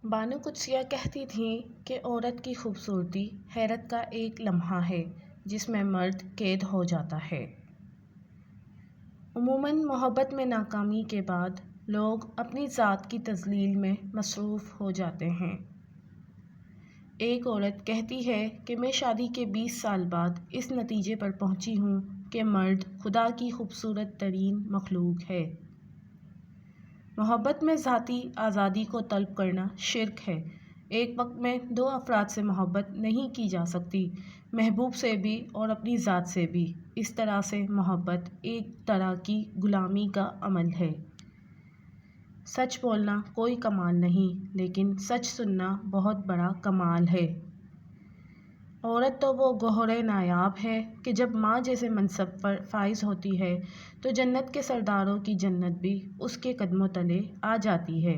بانو قدسیہ کہتی تھیں کہ عورت کی خوبصورتی حیرت کا ایک لمحہ ہے جس میں مرد قید ہو جاتا ہے۔ عموماً محبت میں ناکامی کے بعد لوگ اپنی ذات کی تذلیل میں مصروف ہو جاتے ہیں۔ ایک عورت کہتی ہے کہ میں شادی کے 20 سال بعد اس نتیجے پر پہنچی ہوں کہ مرد خدا کی خوبصورت ترین مخلوق ہے۔ محبت میں ذاتی آزادی کو طلب کرنا شرک ہے۔ ایک وقت میں دو افراد سے محبت نہیں کی جا سکتی، محبوب سے بھی اور اپنی ذات سے بھی۔ اس طرح سے محبت ایک طرح کی غلامی کا عمل ہے۔ سچ بولنا کوئی کمال نہیں، لیکن سچ سننا بہت بڑا کمال ہے۔ عورت تو وہ گوہر نایاب ہے کہ جب ماں جیسے منصب پر فائز ہوتی ہے تو جنت کے سرداروں کی جنت بھی اس کے قدموں تلے آ جاتی ہے۔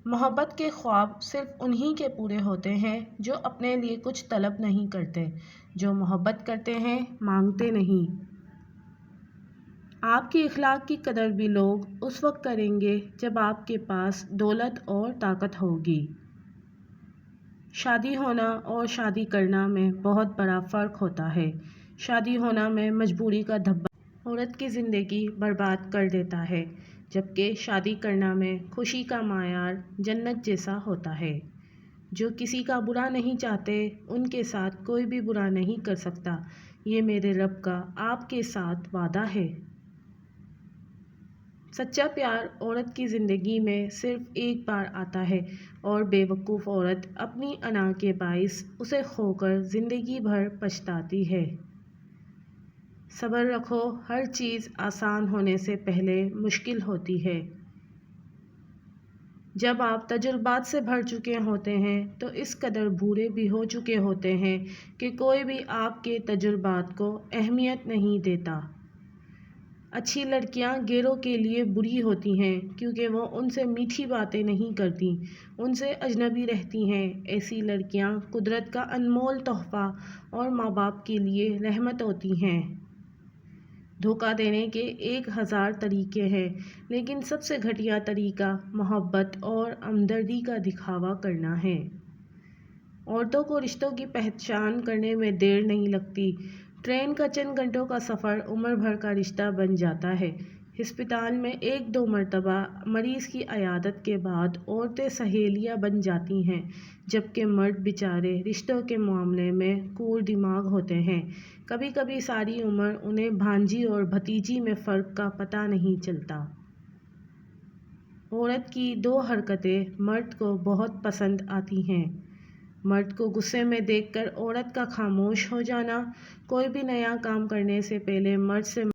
محبت کے خواب صرف انہی کے پورے ہوتے ہیں جو اپنے لیے کچھ طلب نہیں کرتے، جو محبت کرتے ہیں مانگتے نہیں۔ آپ کے اخلاق کی قدر بھی لوگ اس وقت کریں گے جب آپ کے پاس دولت اور طاقت ہوگی۔ شادی ہونا اور شادی کرنا میں بہت بڑا فرق ہوتا ہے۔ شادی ہونا میں مجبوری کا دھبا عورت کی زندگی برباد کر دیتا ہے، جبکہ شادی کرنا میں خوشی کا معیار جنت جیسا ہوتا ہے۔ جو کسی کا برا نہیں چاہتے ان کے ساتھ کوئی بھی برا نہیں کر سکتا، یہ میرے رب کا آپ کے ساتھ وعدہ ہے۔ سچا پیار عورت کی زندگی میں صرف ایک بار آتا ہے اور بے وقوف عورت اپنی انا کے باعث اسے کھو کر زندگی بھر پچھتاتی ہے۔ صبر رکھو، ہر چیز آسان ہونے سے پہلے مشکل ہوتی ہے۔ جب آپ تجربات سے بھر چکے ہوتے ہیں تو اس قدر بوڑھے بھی ہو چکے ہوتے ہیں کہ کوئی بھی آپ کے تجربات کو اہمیت نہیں دیتا۔ اچھی لڑکیاں غیروں کے لیے بری ہوتی ہیں کیونکہ وہ ان سے میٹھی باتیں نہیں کرتیں، ان سے اجنبی رہتی ہیں۔ ایسی لڑکیاں قدرت کا انمول تحفہ اور ماں باپ کے لیے رحمت ہوتی ہیں۔ دھوکہ دینے کے 1000 طریقے ہیں، لیکن سب سے گھٹیا طریقہ محبت اور ہمدردی کا دکھاوا کرنا ہے۔ عورتوں کو رشتوں کی پہچان کرنے میں دیر نہیں لگتی۔ ٹرین کا چند گھنٹوں کا سفر عمر بھر کا رشتہ بن جاتا ہے۔ ہسپتال میں 1-2 مرتبہ مریض کی عیادت کے بعد عورتیں سہیلیاں بن جاتی ہیں، جبکہ مرد بیچارے رشتوں کے معاملے میں کور دماغ ہوتے ہیں۔ کبھی کبھی ساری عمر انہیں بھانجی اور بھتیجی میں فرق کا پتہ نہیں چلتا۔ عورت کی 2 حرکتیں مرد کو بہت پسند آتی ہیں۔ مرد کو غصے میں دیکھ کر عورت کا خاموش ہو جانا، کوئی بھی نیا کام کرنے سے پہلے مرد سے